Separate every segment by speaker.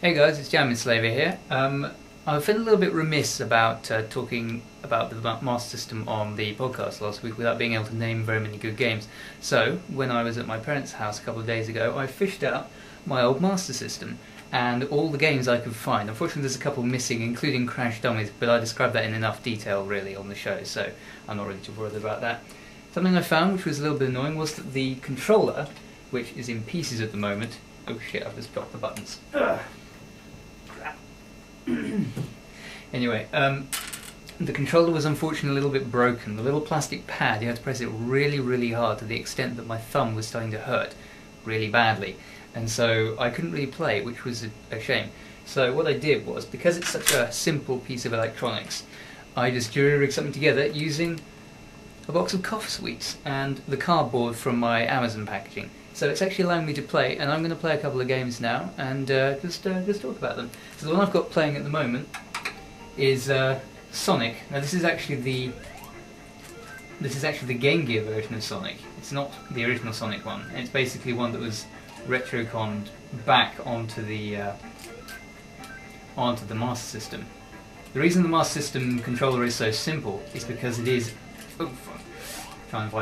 Speaker 1: Hey guys, it's Enslaver here. I feel a little bit remiss about talking about the Master System on the podcast last week without being able to name very many good games. So, when I was at my parents' house a couple of days ago, I fished out my old Master System and all the games I could find. Unfortunately, there's a couple missing, including Crash Dummies, but I described that in enough detail really on the show, so I'm not really too worried about that. Something I found, which was a little bit annoying, was that the controller, which is in pieces at the moment... Oh shit, I've just dropped the buttons. Ugh. Anyway, the controller was unfortunately a little bit broken. The little plastic pad, you had to press it really hard to the extent that my thumb was starting to hurt really badly, and so I couldn't really play it, which was a shame. So what I did was, because it's such a simple piece of electronics, I just jury-rigged something together using a box of cough sweets and the cardboard from my Amazon packaging. So it's actually allowing me to play, and I'm going to play a couple of games now and just talk about them. So the one I've got playing at the moment is Sonic. Now this is actually the Game Gear version of Sonic. It's not the original Sonic one. It's basically one that was retroconned back onto the Master System. The reason the Master System controller is so simple is because it is. Try and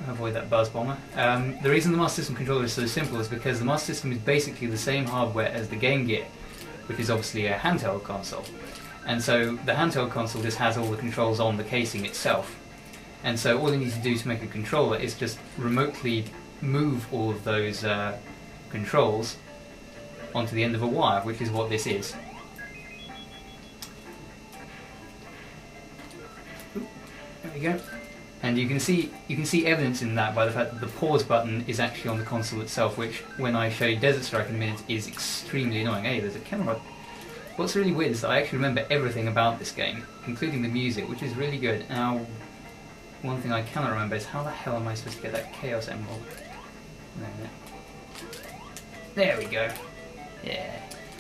Speaker 1: avoid that buzz bomber. The reason the Master System controller is so simple is because the Master System is basically the same hardware as the Game Gear, which is obviously a handheld console. And so the handheld console just has all the controls on the casing itself. And so all you need to do to make a controller is just remotely move all of those controls onto the end of a wire, which is what this is. There we go. And you can see evidence in that by the fact that the pause button is actually on the console itself, which, when I show you Desert Strike in a minute, is extremely annoying. Hey, there's a camera. What's really weird is that I actually remember everything about this game, including the music, which is really good. Now, one thing I cannot remember is how the hell am I supposed to get that Chaos Emerald? There we go. Yeah.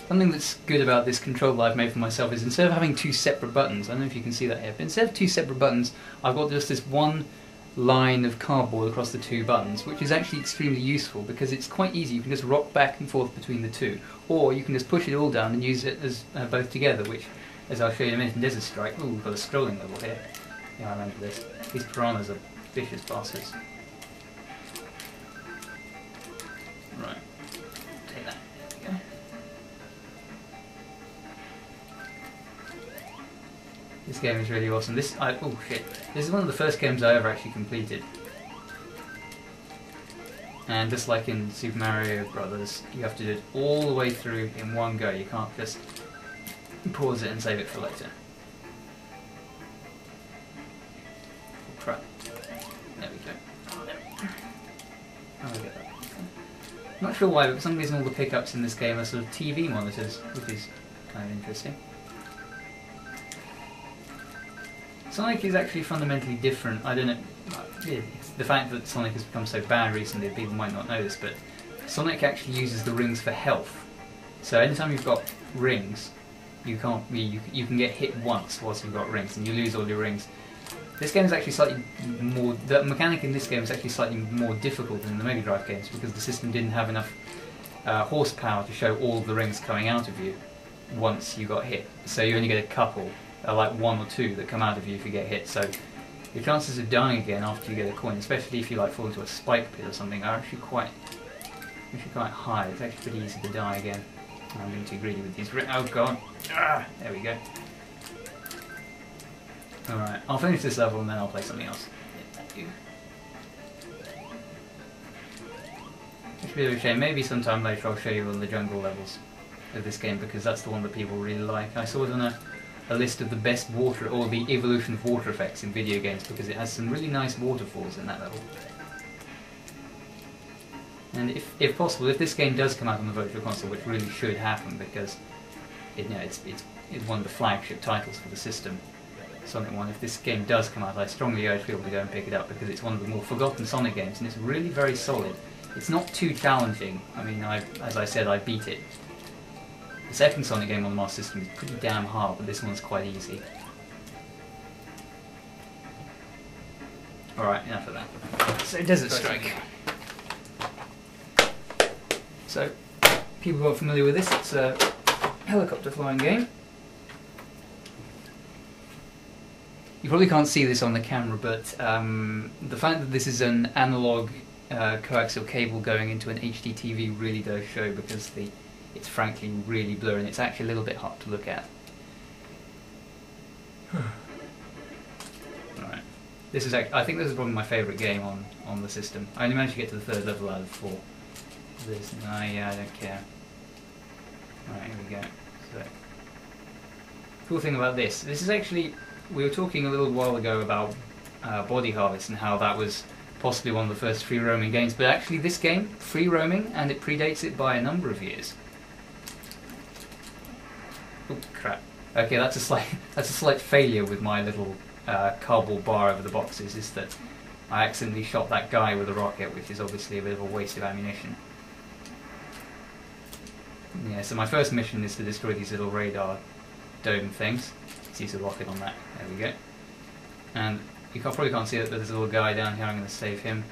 Speaker 1: Something that's good about this controller I've made for myself is, instead of having two separate buttons, I don't know if you can see that here, but instead of two separate buttons, I've got just this one line of cardboard across the two buttons, which is actually extremely useful because it's quite easy. You can just rock back and forth between the two, or you can just push it all down and use it as both together, which, as I'll show you in a minute in Desert Strike. Ooh, we've got a scrolling level here. Yeah, I remember this. These piranhas are vicious bastards. Right. Take that. There we go. This game is really awesome. Oh shit. This is one of the first games I ever actually completed. And just like in Super Mario Brothers, you have to do it all the way through in one go. You can't just pause it and save it for later. Oh crap. There we go. How do I get that? I'm not sure why, but for some reason all the pickups in this game are sort of TV monitors, which is kind of interesting. Sonic is actually fundamentally different. I don't know, it's the fact that Sonic has become so bad recently, people might not know this, but Sonic actually uses the rings for health. So anytime you've got rings, you can get hit once whilst you've got rings, and you lose all your rings. This game is actually slightly more, the mechanic in this game is actually slightly more difficult than the Mega Drive games, because the system didn't have enough horsepower to show all of the rings coming out of you once you got hit. So you only get a couple. Like one or two that come out of you if you get hit, so your chances of dying again after you get a coin, especially if you fall into a spike pit or something, are actually quite high. It's actually pretty easy to die again. I'm being too greedy with these. Oh god! There we go. Alright, I'll finish this level and then I'll play something else. Yeah, thank you. It's a bit of a shame. Maybe sometime later I'll show you all the jungle levels of this game, because that's the one that people really like. I saw it on a list of the best water, or the evolution of water effects in video games, because it has some really nice waterfalls in that level. And if possible, if this game does come out on the Virtual Console, which really should happen, because it's one of the flagship titles for the system, Sonic 1, if this game does come out, I strongly urge people to go and pick it up, because it's one of the more forgotten Sonic games, and it's really very solid. It's not too challenging. I mean, as I said, I beat it. The second Sonic game on the Master System is pretty damn hard, but this one's quite easy. Alright, enough of that. So, Desert Strike. So, people who are familiar with this, it's helicopter flying game. You probably can't see this on the camera, but the fact that this is an analog coaxial cable going into an HD TV really does show, because it's frankly really blurry and it's actually a little bit hard to look at. Alright. This is I think this is probably my favourite game on the system. I only managed to get to the 3rd level out of 4. This, yeah, I don't care. Alright, here we go. So, cool thing about this is actually, we were talking a little while ago about Body Harvest and how that was possibly one of the first free roaming games, but actually this game, free roaming, and it predates it by a number of years. Oh crap. Okay, that's a slight failure with my little cardboard bar over the boxes, is that I accidentally shot that guy with a rocket, which is obviously a bit of a waste of ammunition. Yeah, so my first mission is to destroy these little radar dome things. See the rocket on that. There we go. And you probably can't see it, but there's a little guy down here. I'm going to save him.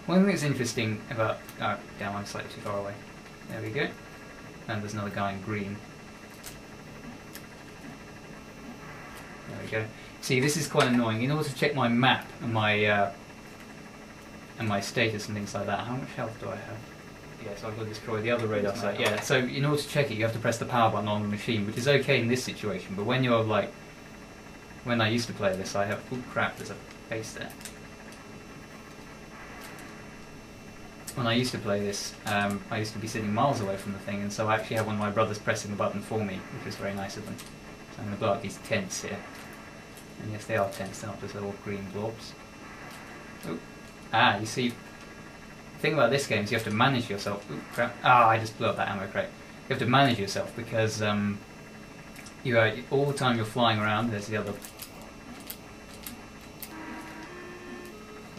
Speaker 1: One thing that's interesting about... Oh, damn, I'm slightly too far away. There we go. And there's another guy in green. There we go. See, this is quite annoying. In order to check my map and my status and things like that, how much health do I have? Yeah, so I've got to destroy the other radar site. Yeah, so in order to check it, you have to press the power button on the machine, which is okay in this situation, but when you're like... When I used to play this, I have... Oh crap, there's a base there. When I used to play this, I used to be sitting miles away from the thing, and so I actually had one of my brothers pressing the button for me, which was very nice of them. So I'm going to blow up these tents here. And yes, they are tents, they're not just little green blobs. Oh. Ah, you see... The thing about this game is you have to manage yourself. Ooh, crap. Ah, I just blew up that ammo crate. You have to manage yourself because you are, all the time you're flying around. There's the other.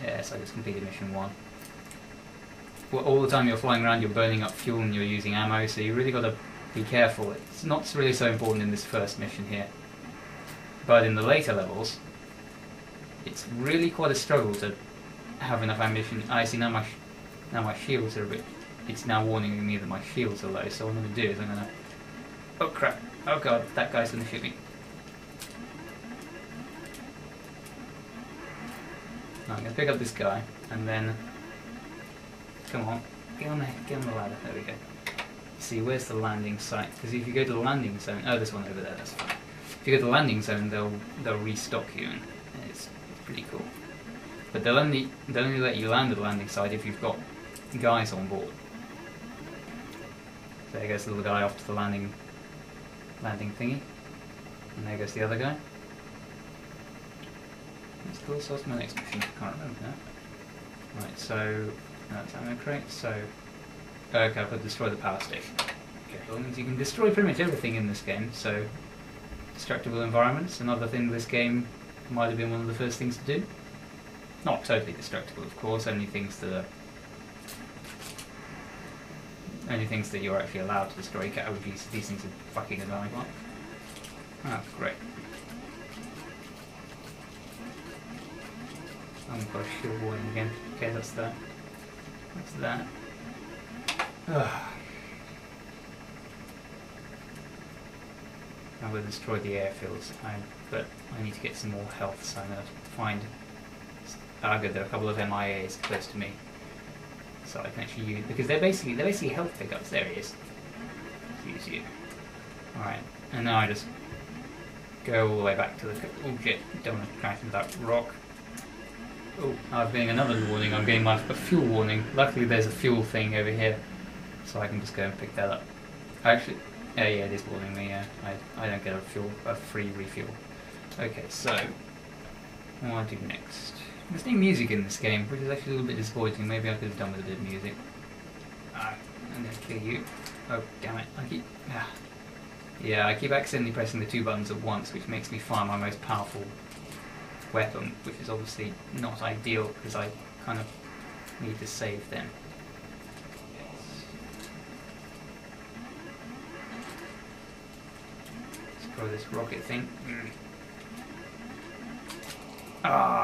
Speaker 1: Yes, I just completed mission 1. Well, all the time you're flying around, you're burning up fuel and you're using ammo, so you really got to be careful. It's not really so important in this first mission here, but in the later levels, it's really quite a struggle to have enough ammunition. I see now my shields are a bit... It's now warning me that my shields are low, so what I'm going to do is I'm going to... Oh crap, oh god, that guy's going to shoot me. No, I'm going to pick up this guy, and then... Come on, get on the ladder, there we go. See, where's the landing site? Because if you go to the landing zone... Oh, there's one over there, that's fine. If you go to the landing zone, they'll restock you, and it's pretty cool. But they'll only let you land at the landing site if you've got guys on board. So there goes the little guy off to the landing thingy, and there goes the other guy. That's cool. So what's my next mission? I can't remember now. Right, so that's ammo crate. So okay, I've got to destroy the power station. Okay, well, that means you can destroy pretty much everything in this game. So destructible environments, another thing this game might have been one of the first things to do. Not totally destructible, of course, only things that you're actually allowed to destroy. Oh jeez, these things are fucking annoying. Ah, great. Oh my gosh, shield warning again. Okay, that's that. That's that. I'm going to destroy the airfields, but I need to get some more health, so I'm going to find... Ah, good, there are a couple of MIAs close to me, so I can actually use, because they're basically health pickups. There he is. Let's use you. Alright, and now I just go all the way back to the... Oh shit, don't want to crash into that rock. Oh, I'm getting another warning. I'm getting a fuel warning. Luckily there's a fuel thing over here, so I can just go and pick that up. Actually, yeah, it is warning me, yeah. I don't get a free refuel. Okay, so what do I do next? There's no music in this game, which is actually a little bit disappointing. Maybe I could have done with a bit of music. I'm gonna kill you. Oh, damn it. I keep accidentally pressing the 2 buttons at once, which makes me fire my most powerful weapon, which is obviously not ideal, because I kind of need to save them. Let's throw this rocket thing. Ah,